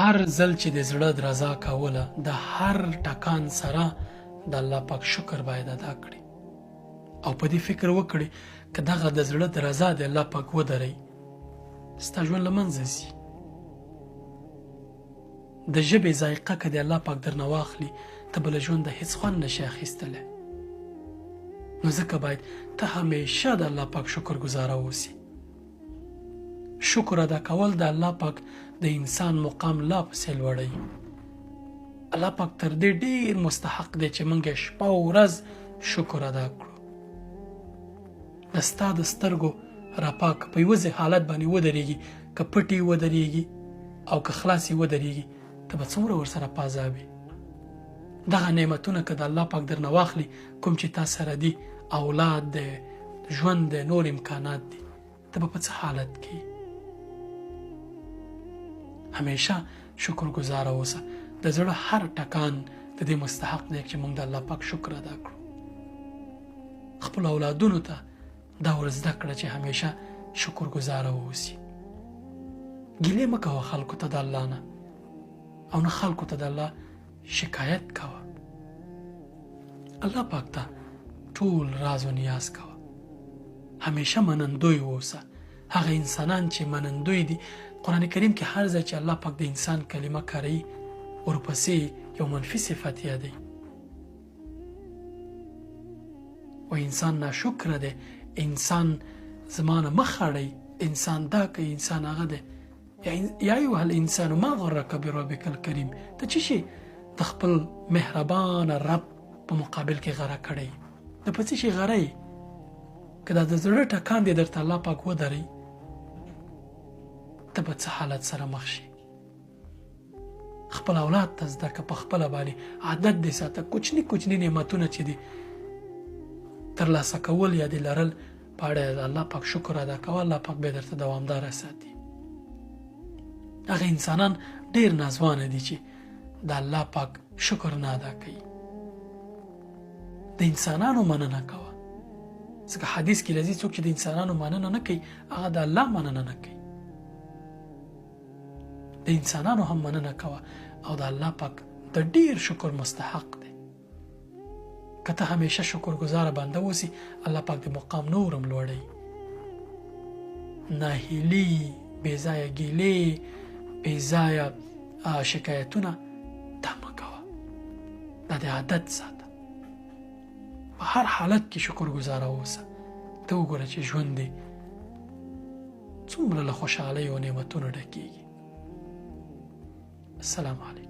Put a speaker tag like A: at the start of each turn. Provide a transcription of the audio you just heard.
A: هر ځل چې د زړه درزا کوله د هر ټکان سره د الله پاک شکر باید ادا کړي او په دې فکر وکړي که دغه د زړه درزا د الله پاک ودرئ ستا ژوند له منځه ځي. د ژبې ذایقه که د الله پاک درنه واخلي ته به له ژونده هېڅ خوند نشي اخیستلی. نو ځکه باید ته همیشه د الله پاک شکر ګزاره اوسي. شکر ادا کول د الله پاک د انسان مقام لا پسې لوړوي. الله پاک تر دې ډېر مستحق دی چې موږ شپه او ورځ شکر ادا کړو. د ستا د سترګو راپاک په یوه حالت باندې ودرېږي، که پټې ودرېږي او که خلاصې ودرېږي ته به څومره ورسره په عذاب وي. دغه نعمتونه که د الله پاک درنه واخلي کوم چې تا سره دي، اولاد دی، ژوند دی، نور امکانات دي، ته به په څه حالت کې همیشه شکر گزاره اوسه. د زړه هر ټکان د دې مستحق دی چې موږ د الله پاک شکر ادا کړو. خپل اولادونو ته دا ور زده کړه چې همیشه شکر گزاره اوسي. ګیلې مه کوه خلکو ته د الله نه، او نه خلکو ته د الله شکایت کوه. الله پاک ته ټول راز و نیاز کوه. همیشه منندوی اوسه. هغه انسانان چې منندوی دي، قرآن کریم کې هر ځای چې الله پاک د انسان کلمه کاروي ورپسې یو منفي صفت یادوي. و انسان ناشکره دی، انسان زمانه مه خړئ، انسان دا کوي، انسان هغه دی. یا ایها الانسان ما غرک بربک الکریم. ته څه شي د خپل مهربان رب په مقابل کې غره کړی؟ د په څه شي غره یې؟ که دا د زړه ټکان دی درته الله پاک ودرئ ته به څه حالت سره مخ شي. خپل اولاد ته زده که په خپله باندې عادت دې ساته. کوچني کوچني نعمتونه چې دي ترلاسه کول یا دې لرل په اړه د الله پاک شکر ادا کوه. الله پاک به درته دوامداره ساتي. هغه انسانان ډېر نازوانه دي چې د الله پاک شکر نه ادا کوي. د انسانانو مننه کوه، ځکه حدیث کې راځي څوک چې د انسانانو مننه نه کوي هغه د الله مننه نه کوي. د انسانانو هم مننه کوه او د الله پاک د ډېر شکر مستحق دی. که ته همیشه شکر گزاره بنده اوسي الله پاک د مقام نورم لوړوي. ناهیلي، بېځایه ګیلې، بېځایه شکایتونه دا مه کوه. دا د عادت ساته. په هر حالت کې شکر گزاره اوسه. ته وګوره چې ژوند دی څومره له خوشحالۍ او نعمتونو ډکېږي. السلام علیکم.